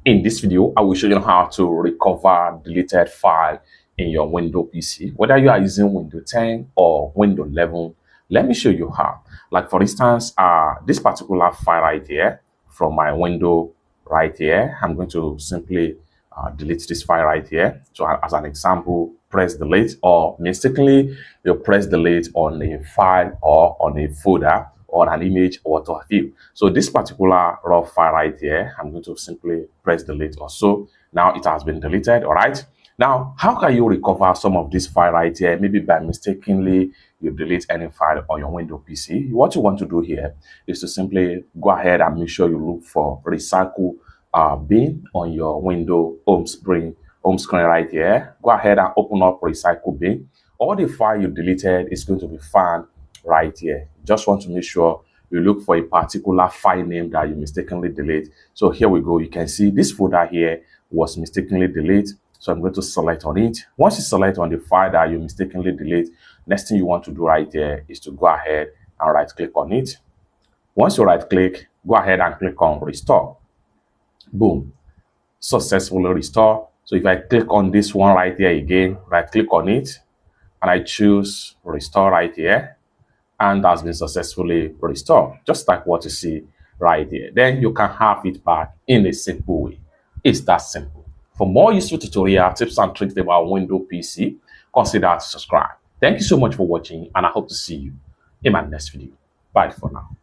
In this video, I will show you how to recover deleted file in your Windows PC. Whether you are using Windows 10 or Windows 11, let me show you how. Like for instance, this particular file right here from my window right here, I'm going to simply delete this file right here. So as an example, press delete, or mistakenly you press delete on a file or on a folder or an image or what have you. So this particular raw file right here, I'm going to simply press delete or so. Now it has been deleted. All right. Now, how can you recover some of this file right here? Maybe by mistakenly you delete any file on your Windows PC. What you want to do here is to simply go ahead and make sure you look for recycle bin on your window home screen right here. Go ahead and open up recycle bin. All the file you deleted is going to be found right here. Just want to make sure you look for a particular file name that you mistakenly delete. So here we go. You can see this folder here was mistakenly deleted. So I'm going to select on it. Once you select on the file that you mistakenly delete, next thing you want to do right here is to go ahead and right click on it. Once you right click, go ahead and click on restore. Boom, successfully restore. So if I click on this one right here again, right click on it, and I choose restore right here, and that's been successfully restored, just like what you see right here. Then you can have it back in a simple way. It's that simple. For more useful tutorial tips and tricks about Windows PC, consider to subscribe. Thank you so much for watching, and I hope to see you in my next video. Bye for now.